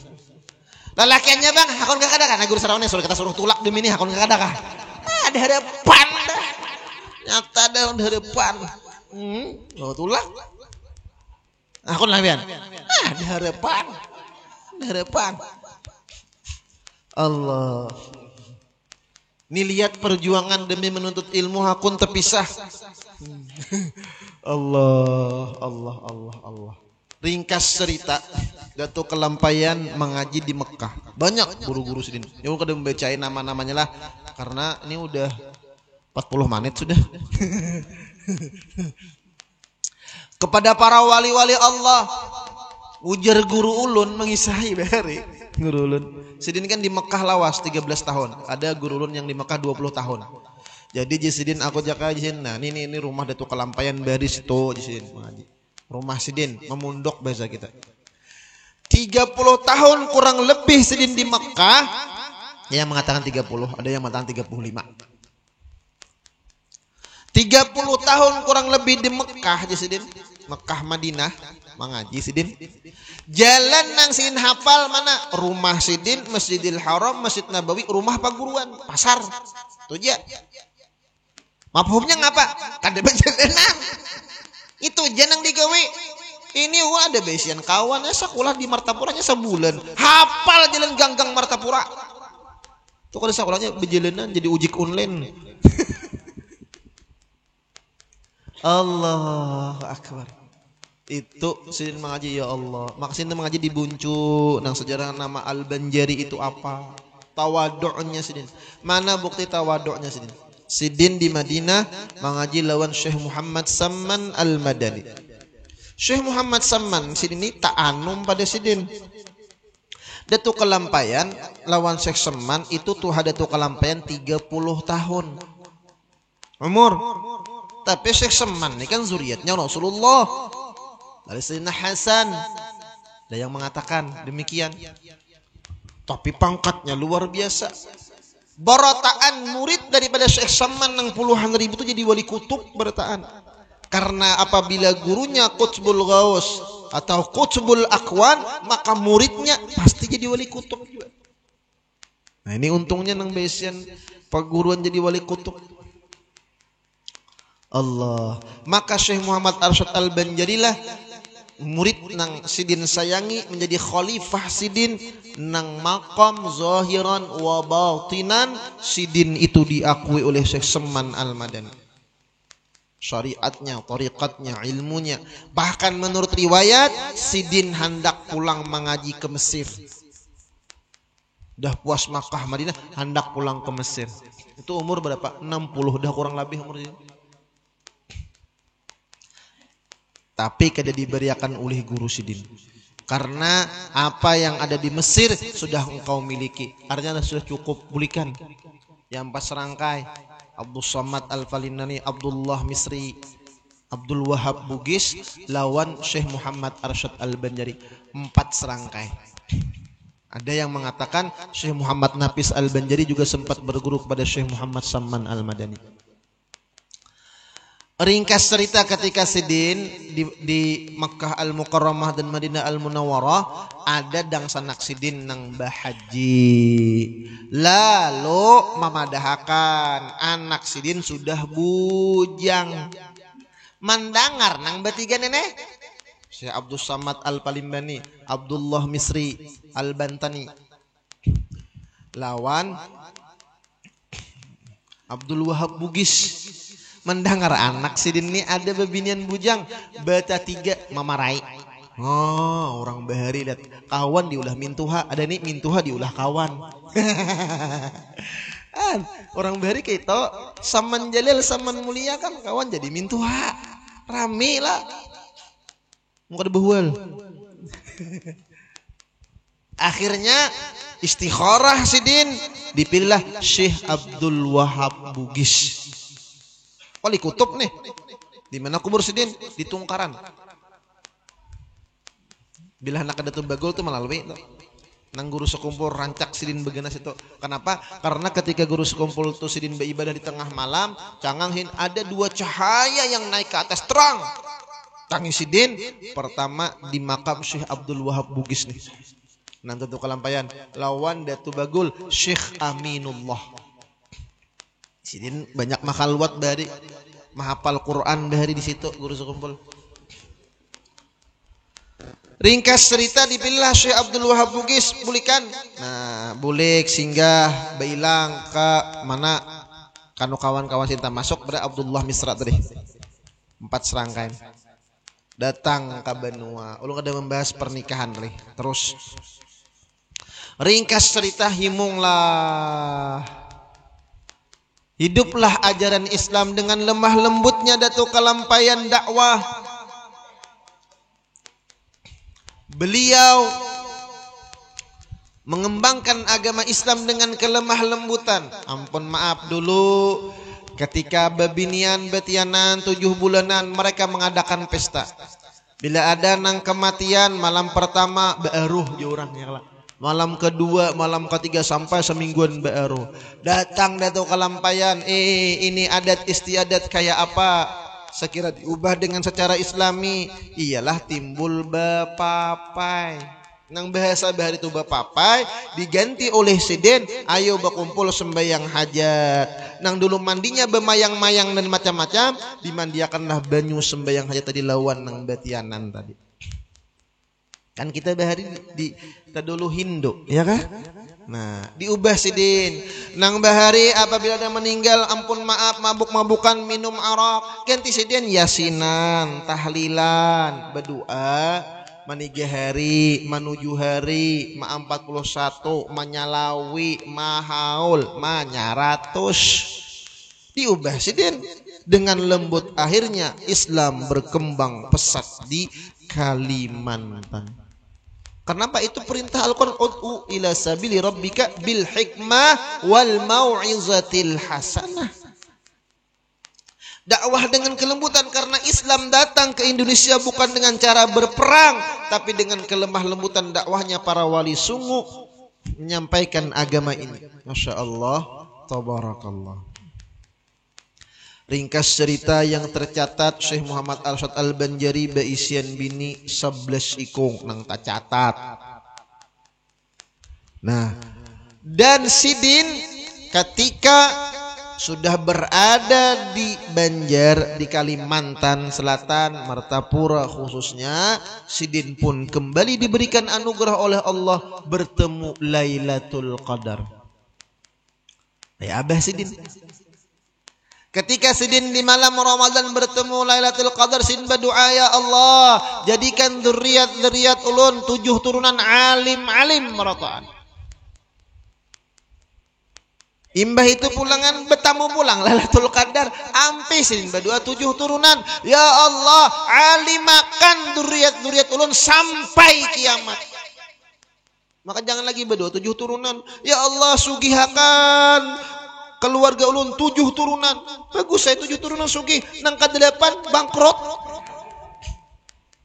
Lelakiannya bang, hakun gak ada kah? Nah guru sarawannya soal kita suruh tulak demi ini, hakun gak ada kah? Ada harapan dah. Nyata daun harapan. Oh tulak. Aku labian. Ada harapan. Allah. Ini lihat perjuangan demi menuntut ilmu hakun terpisah. Allah. Ringkas cerita, Datuk kelampaian mengaji di Mekah. Banyak guru-guru Sidin. Ya udah membacain nama-namanya lah, karena ini udah 40 menit sudah. Kepada para wali-wali Allah, ujar guru ulun mengisahi bari. Guru ulun Sidin kan di Mekah lawas 13 tahun. Ada guru ulun yang di Mekah 20 tahun. Jadi Sidin aku jaka Sidin. Nah, ini rumah Datuk kelampaian baris itu Sidin mengaji. Rumah Sidin memundok bahasa kita. 30 tahun kurang lebih Sidin di Mekah. Ada yang mengatakan 30, ada yang mengatakan 35. 30 tahun kurang lebih di Mekah Sidin. Mekah Madinah mengaji Sidin. Jalan nang Sidin hafal mana? Rumah Sidin, Masjidil Haram, Masjid Nabawi, rumah paguruan, pasar. Itu aja. Mafhumnya ngapa? Kada berjalanan. Itu janang digawe. Ini ada besian kawannya sekolah di Martapuranya sebulan. Hafal jalan ganggang Martapura. Tuh kalau sekolahnya berjalanan jadi ujik online. Allahu Akbar. Itu Sidin mengaji ya Allah. Maksudnya mengaji di Buncu. Nang sejarah nama Al-Banjari itu apa? Tawaduknya Sidin. Mana bukti tawaduknya Sidin? Sidin di Madinah mengaji lawan Syekh Muhammad Samman Al-Madani. Syekh Muhammad Samman Sidin ini ta'anum pada Sidin. Datuk kelampaian lawan Syekh Samman itu tuh ada tuh kelampaian 30 tahun umur. Tapi Syekh Samman ini kan zuriatnya Rasulullah. Dari Sayyidina Hasan. Ada yang mengatakan demikian. Tapi pangkatnya luar biasa. Borotaan murid daripada Syekh Samman yang puluhan ribu itu jadi wali kutub borotaan. Karena apabila gurunya Qutbul Ghaus atau Qutbul Akwan, maka muridnya pasti jadi wali kutub juga. Nah ini untungnya nang besian paguruan jadi wali kutub. Allah. Maka Syekh Muhammad Arsyad Al-Banjari lah murid nang sidin sayangi menjadi khalifah sidin nang maqam zahiran wa batinan. Sidin itu diakui oleh Syekh Samman Al-Madani, syariatnya, tariqatnya, ilmunya. Bahkan menurut riwayat sidin hendak pulang mengaji ke Mesir. Dah puas Makkah Madinah hendak pulang ke Mesir. Itu umur berapa? 60 dah kurang lebih umurnya. Tapi kada diberiakan oleh guru sidin. Karena apa yang ada di Mesir sudah engkau miliki. Artinya sudah cukup, bulikan. Yang 4 serangkai. Abdul Somad Al-Falinani, Abdullah Misri, Abdul Wahab Bugis lawan Syekh Muhammad Arsyad Al-Banjari. 4 serangkai. Ada yang mengatakan Syekh Muhammad Nafis Al-Banjari juga sempat berguru kepada Syekh Muhammad Samman Al-Madani. Ringkas cerita ketika sidin di Makkah Al-Mukarramah dan Madinah Al-Munawwarah ada dang sanak sidin nang bahaji. Lalu memadahakan anak sidin sudah bujang. Mendengar nang bertiga nenek Syekh Abdul Samad Al-Palimbani, Abdullah Misri Al-Bantani lawan Abdul Wahab Bugis. Mendengar anak sidin ini ada bebinian bujang, bata 3 mamarai. Oh, orang bahari lihat kawan diulah mintuha, ada nih mintuha diulah kawan. Orang bahari kayak itu saman jalil saman mulia kan kawan jadi mintuha. Rame lah. Muka debuhul. Akhirnya istikharah sidin dipilih Syekh Abdul Wahab Bugis. Wali kutub nih. Di mana kubur sidin? Di Tungkaran. Bila nak ada tumbagul tuh melalui tuh. Nang guru sekumpul rancak sidin begenas itu. Kenapa? Karena ketika guru sekumpul tuh sidin beribadah di tengah malam, canganghin ada 2 cahaya yang naik ke atas terang. Tangi sidin pertama di makam Syekh Abdul Wahab Bugis nih. Nanti tuh kelampayan lawan Datu Bagul Syekh Aminullah. Sidin banyak makhalwat bahari, menghafal Quran bahari di situ guru sekumpul. Ringkas cerita dipilih Syekh Abdul Wahab Bugis bulikan. Nah, bulik singgah bailang ke mana kanu kawan-kawan cinta masuk pada Abdullah Misra tadi. 4 serangkai. Datang ke benua. Ulun ada membahas pernikahan tadi. Terus ringkas cerita himunglah. Hiduplah ajaran Islam dengan lemah lembutnya Datu kelampayan dakwah. Beliau mengembangkan agama Islam dengan kelemah lembutan. Ampun maaf dulu ketika bebinian betianan 7 bulanan mereka mengadakan pesta. Bila ada nang kematian malam pertama beeruh di orangnya lah. Malam kedua, malam ketiga sampai semingguan baru datang Datu kelampayan. Ini adat istiadat kayak apa? Sekira diubah dengan secara Islami, iyalah timbul bapapai. Nang bahasa bahari itu bapapai diganti oleh sidin. Ayo berkumpul sembahyang hajat. Nang dulu mandinya bemayang-mayang dan macam-macam, dimandiakanlah banyu sembahyang hajat tadi lawan nang batianan tadi. Kan kita bahari di tadulu Hindu, ya kah? Nah, diubah sidin. Nang bahari apabila ada meninggal, ampun maaf mabuk-mabukan minum arak, ganti sidin yasinan, tahlilan, berdoa, manigi hari, menuju hari, ma 41, manyalawi, mahaul, manyaratus. Diubah sidin dengan lembut. Akhirnya Islam berkembang pesat di Kalimantan. Kenapa itu perintah Al-Quran? Ud'u ila sabili rabbika bil hikmah wal mau'izatil hasanah. Dakwah dengan kelembutan karena Islam datang ke Indonesia bukan dengan cara berperang, tapi dengan kelemah lembutan dakwahnya para wali sungu menyampaikan agama ini. Masya Allah. Tabarakallah. Ringkas cerita yang tercatat Syekh Muhammad Arsyad Al-Banjari beisian bini 11 ikung nang tercatat. Nah, dan Sidin ketika sudah berada di Banjar, di Kalimantan Selatan, Martapura khususnya, Sidin pun kembali diberikan anugerah oleh Allah bertemu Lailatul Qadar. Ya Abah Sidin. Ketika Sidin di malam Ramadan bertemu Lailatul Qadar, Sidin berdoa, ya Allah, jadikan dzurriat ulun 7 turunan alim-alim marataan. Imbah itu pulangan bertamu pulang Lailatul Qadar, ampe Sidin berdoa 7 turunan, ya Allah, alimakan dzurriat ulun sampai kiamat. Maka jangan lagi berdoa 7 turunan, ya Allah sugihakan keluarga ulun 7 turunan. Bagus saya 7 turunan sugih, nang ke-8 bangkrut.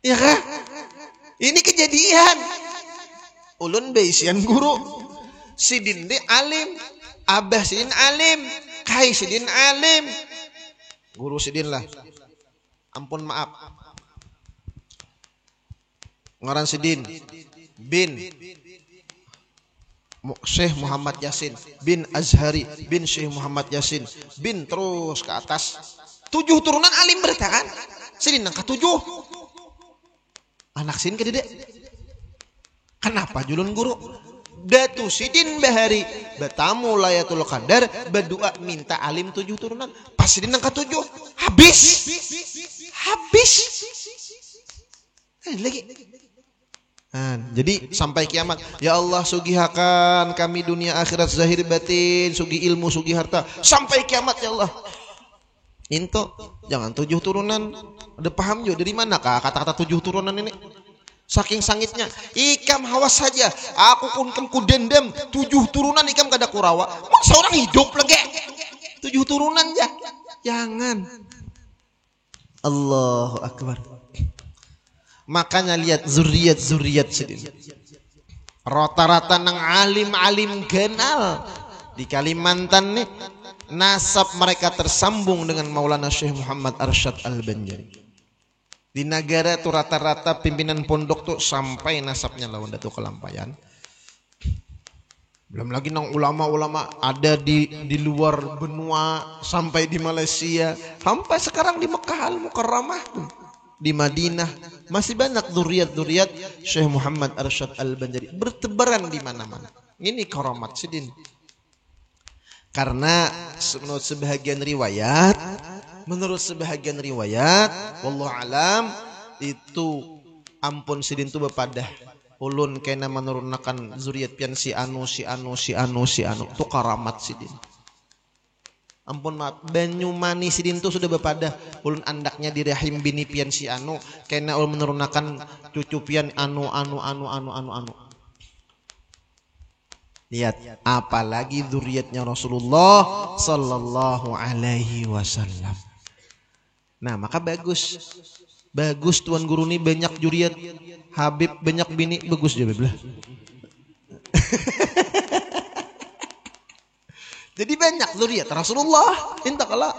Ya kah? Ini kejadian. Ulun beisian guru. Sidin de alim, Abah Sidin alim, Kai Sidin alim. Guru Sidin lah. Ampun maaf. Ngaran Sidin bin Syekh Muhammad Yasin bin Azhari bin Syekh Muhammad Yasin bin terus ke atas 7 turunan alim berita kan. Sidin nang ke-7 anak Sidin ke dedek. Kenapa julun guru? Datu Sidin bahari bertamu Lailatul Qadar berdoa minta alim 7 turunan. Pas Sidin nang ke-7 habis lagi. Nah, jadi sampai kiamat, ya Allah sugihakan kami dunia akhirat zahir batin, sugi ilmu, sugi harta, sampai kiamat ya Allah. Into, jangan 7 turunan. Ada paham juga dari mana kata-kata 7 turunan ini? Saking sangitnya, ikam hawas saja. Aku ku dendam 7 turunan ikam kada kurawa. Masa orang hidup lagi 7 turunan ya? Jangan. Allahu Akbar. Makanya lihat zuriat Sidin. Rata-rata nang alim-alim kenal di Kalimantan nih, nasab mereka tersambung dengan Maulana Syekh Muhammad Arsyad Al-Banjari. Di negara tuh rata-rata pimpinan pondok tuh sampai nasabnya lawan Datuk Kelampayan. Belum lagi nang ulama-ulama ada di luar benua, sampai di Malaysia, sampai sekarang di Mekah Al-Mukarramah pun. Di Madinah masih banyak dzurriat Syekh Muhammad Arsyad Al-Banjari bertebaran di mana-mana. Ini karamat Sidin. Karena menurut sebahagian riwayat, wallahu alam, itu ampun Sidin tu bepadah ulun kena menurunkan zuriat pian si anu tu karamat Sidin. Ampun maaf, Banyumani Sidin tu sudah bepadah ulun andaknya di rahim bini pian si anu kena ulun menurunkan cucu pian anu. Lihat, apalagi zuriatnya Rasulullah sallallahu alaihi wasallam. Nah, maka bagus tuan guru ini banyak juriat, Habib banyak bini, bagus dia belah. Jadi banyak zuriat Rasulullah, intakala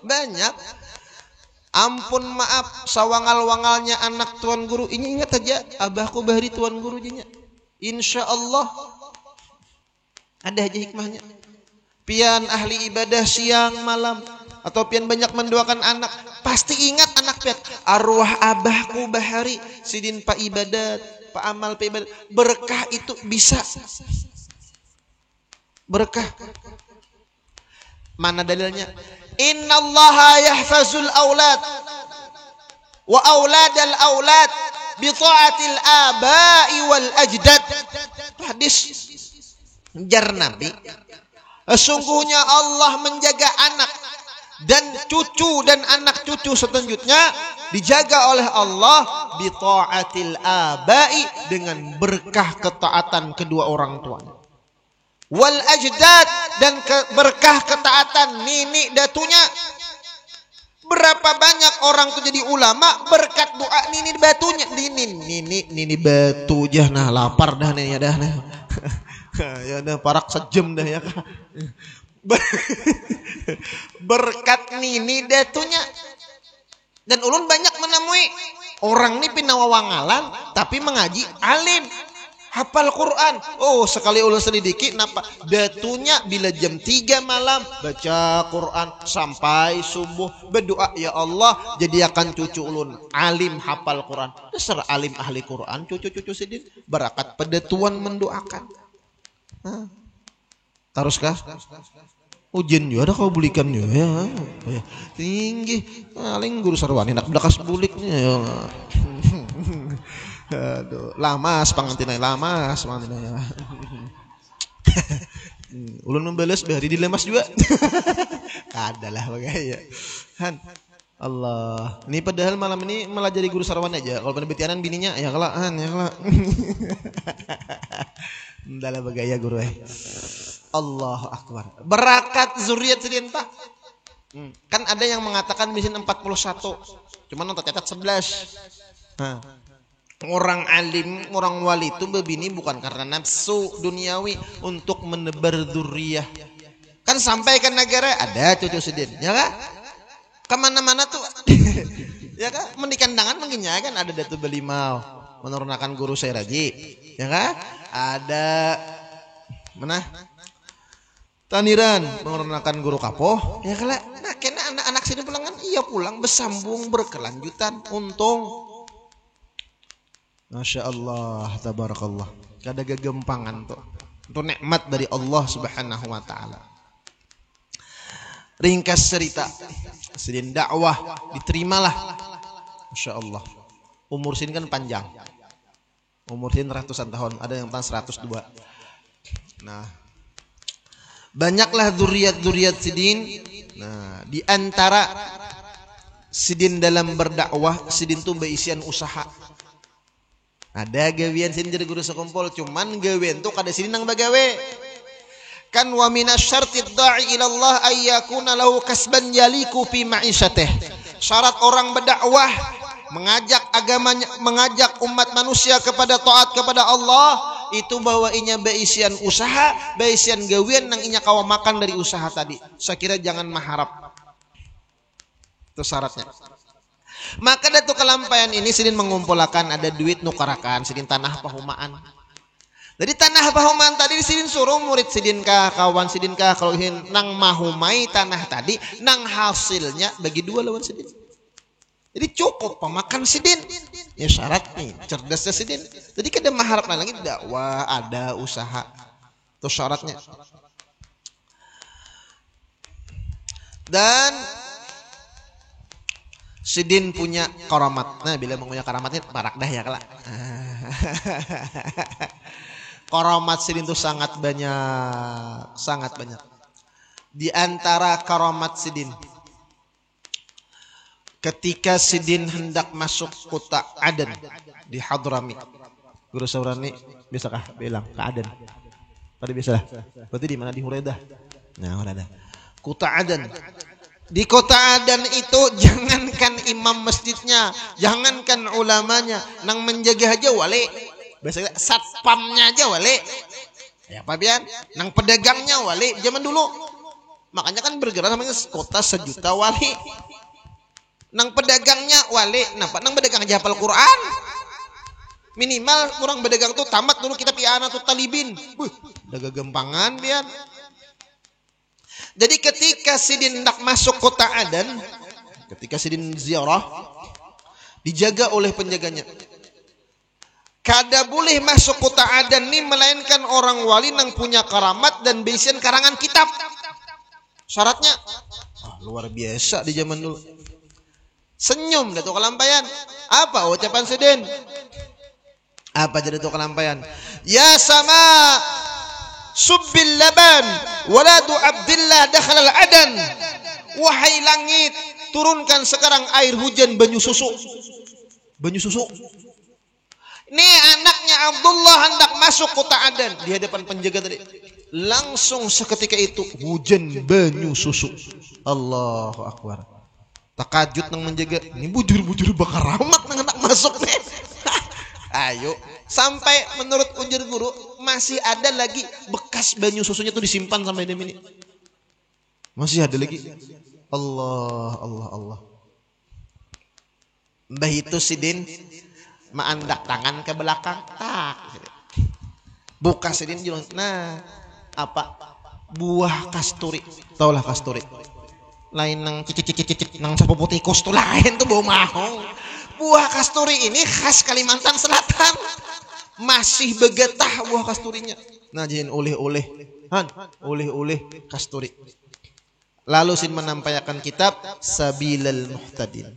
banyak. Ampun maaf, sawangal-wangalnya anak tuan guru. Ini ingat aja, abahku bahari tuan guru jinya. Insya Allah ada aja hikmahnya. Pian ahli ibadah siang malam atau pian banyak mendoakan anak, pasti ingat anak pian. Arwah abahku bahari Sidin pak ibadat, pak amal pak ibadat. Berkah itu bisa. Berkah. Mana dalilnya? Innallaha yahfazul aulad wa auladal aulad bi ta'atil aba'i wal ajdad. Hadis jar Nabi, sesungguhnya Allah menjaga anak dan cucu dan anak cucu selanjutnya dijaga oleh Allah bi ta'atil aba'i, dengan berkah ketaatan kedua orang tuanya. Wal ajdad, dan berkah ketaatan nini datunya. Berapa banyak orang tuh jadi ulama berkat doa nini batunya. Nini batu jah, nah lapar dah nih ya dah nah. Ya dah parak sejam dah ya. Berkat nini datunya. Dan ulun banyak menemui orang nih pinawawangalan tapi mengaji alim, hafal Quran. Oh, sekali ulun selidiki napa datunya bila jam 3 malam baca Quran sampai subuh, berdoa ya Allah jadikan cucu ulun alim hafal Quran. Dasar alim ahli Quran cucu-cucu sidin berakat pedatuan mendoakan. Taruskah? Ujian juga ada kau bulikan juga ya. Tinggi paling guru sarwani nak bedakas buliknya ya. Aduh, lamas pangantina lamas pangantina ya. Ulun membalas bahari dilemas juga. Adalah bagaya. Han Allah. Ini padahal malam ini malah jadi guru sarwani aja. Kalau pada betianan bininya ya kelak han ya kelak. Adalah bagaya guru Allahu Akbar. Berakat zuriat sidin tak. Kan ada yang mengatakan di sini 41. Cuman nonton catat 11. Orang alim, orang wali itu berbini bukan karena nafsu duniawi, untuk menebar zuriyah. Kan sampai ke negara ada cucu sidin, ya kan? Kemana-mana tuh, ya kan? Mendikandangan mungkinnya kan ada datu belimau, menurunkan guru saya raji, ya kan? Ada mana? Taniran mengurankan guru kapoh, ya kala. Nah, kena anak-anak sini pulangan, iya pulang bersambung berkelanjutan, untung. Masya Allah, tabarakallah. Kada gegempangan tuh, itu nikmat dari Allah Subhanahu Wa Taala. Ringkas cerita, sidin dakwah diterimalah, Masya Allah. Umur sidin kan panjang, umur sidin ratusan tahun, ada yang tahun 102. Nah, banyaklah zuriat-zuriat sidin. Nah, di antara sidin dalam berdakwah, sidin tuh berisian usaha. Ada gawian sidin jadi guru sekumpul, cuman gawian tuh kada sidin nang bagawe. Kan wa minasyartid da'i ila Allah ayyakuna lahu kasban yaliku fi ma'isyatih. Syarat orang berdakwah, mengajak agamanya, mengajak umat manusia kepada taat kepada Allah, itu bahwa inya beisian usaha, beisian gawian nang inya kawa makan dari usaha tadi. Saya kira jangan maharap. Itu syaratnya. Maka datu kelampaian ini sidin mengumpulkan ada duit nukarakan sidin tanah pahumaan. Jadi tanah pahumaan tadi sidin suruh murid sidin kah, kawan sidin kah, kalau nang mahumai tanah tadi, nang hasilnya bagi dua lawan sidin. Jadi cukup pemakan sidin. Ya syarat nih, cerdasnya sidin. Jadi kada maharap lagi dakwah, ada usaha. Itu syaratnya. Dan sidin punya karamat. Nah, bila punya karamatnya barak dah ya kelak. Karamat sidin itu sangat banyak, sangat banyak. Di antara karamat sidin, ketika sidin hendak masuk kota Aden di Hadramit, guru Saurani bisakah bilang ke Aden? Pada bisa lah. Berarti di mana? Di Huraidah. Nah, Huraidah. Kota Aden. Di kota Aden itu jangankan imam masjidnya, jangankan ulamanya, nang menjaga aja wali. Biasanya satpamnya aja wali. Ya apa biar? Nang pedagangnya wali zaman dulu. Makanya kan bergerak namanya kota sejuta wali. Nang pedagangnya wali, nampak nang pedagang aja hafal Quran. Minimal orang pedagang tuh tamat dulu kita piana tuh talibin. Daga gempangan biar. Jadi ketika sidin hendak masuk kota Aden, ketika sidin ziarah, dijaga oleh penjaganya. Kada boleh masuk kota Aden nih melainkan orang wali nang punya karamat dan bisian karangan kitab. Syaratnya luar biasa di zaman dulu. Senyum dah tu kelampaian. Apa ucapan sidin? Apa jadi tu kelampaian? Ya sama subbil laban waladu Abdillah dakhala al-Adan. Wahai langit, turunkan sekarang air hujan banyu susu. Banyu susu. Ini anaknya Abdullah hendak masuk kota Aden di hadapan penjaga tadi. Langsung seketika itu hujan banyu susu. Allahu Akbar. Takajud nang menjaga. Ini bujur-bujur bakar rahmat nang hendak masuk nih. Ayo, sampai menurut ujar guru masih ada lagi bekas banyu susunya tuh disimpan sampai ini. Masih ada lagi. Allah, Allah, Allah. Mbah itu sidin maandak tangan ke belakang, tak. Buka sidin julung. Nah, apa? Buah kasturi. Taulah kasturi. Lain nang cicit nang sapu putih tikus tuh lain tuh bau mahong. Buah kasturi ini khas Kalimantan Selatan. Masih begetah buah kasturinya. Nah, jin oleh-oleh. Oleh-oleh kasturi. Lalu sin menampilkan kitab Sabilal Muhtadin.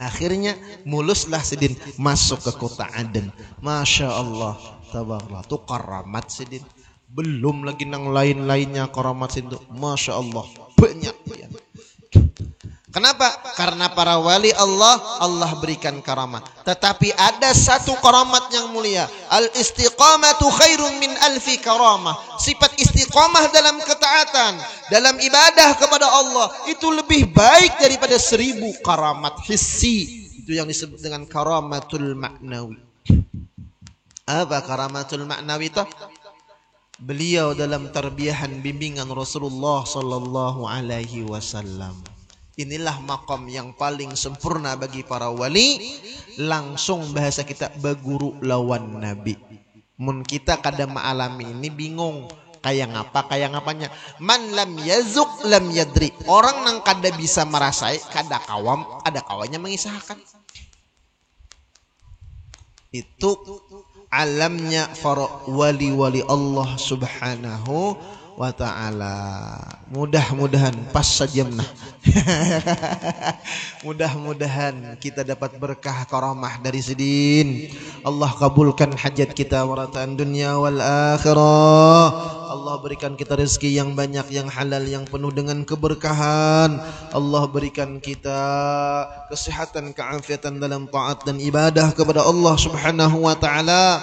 Akhirnya muluslah sidin masuk ke kota Aden. Masya Allah, tabarakallah. Itu karamat sidin. Belum lagi nang lain-lainnya karamat sidin. Masya Allah, banyak. Kenapa? Karena para wali Allah berikan karamat. Tetapi ada satu karamat yang mulia. Al-istiqamatu khairun min alfi karamah. Sifat istiqamah dalam ketaatan, dalam ibadah kepada Allah, itu lebih baik daripada 1000 karamat hissi. Itu yang disebut dengan karamatul maknawi. Apa karamatul maknawi itu? Beliau dalam tarbiyahan bimbingan Rasulullah sallallahu alaihi wasallam. Inilah makom yang paling sempurna bagi para wali. Langsung bahasa kita berguru lawan Nabi. Mun kita kadang mengalami ini bingung. Kayak ngapanya. Man lam yazuk lam yadri. Orang yang kada bisa merasai, kada kawannya mengisahkan. Itu alamnya para wali-wali Allah subhanahu wa ta'ala. Mudah-mudahan pas sajamnah. Mudah-mudahan kita dapat berkah karamah dari sidin. Allah kabulkan hajat kita warataan dunia wal akhirah. Allah berikan kita rezeki yang banyak, yang halal, yang penuh dengan keberkahan. Allah berikan kita kesehatan, keafiatan dalam taat dan ibadah kepada Allah subhanahu wa ta'ala.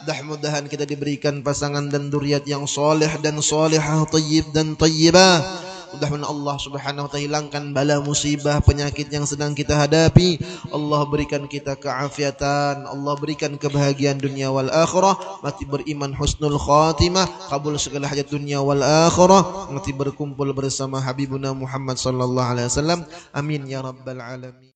Mudah-mudahan kita diberikan pasangan dan dzurriat yang soleh dan solehah, tayyib dan tayyibah. Mudah-mudahan Allah subhanahu wa ta'ala hilangkan bala musibah penyakit yang sedang kita hadapi. Allah berikan kita keafiatan, Allah berikan kebahagiaan dunia wal akhirah. Mati beriman husnul khatimah, kabul segala hajat dunia wal akhirah. Mati berkumpul bersama Habibuna Muhammad sallallahu alaihi wasallam. Amin ya rabbal alamin.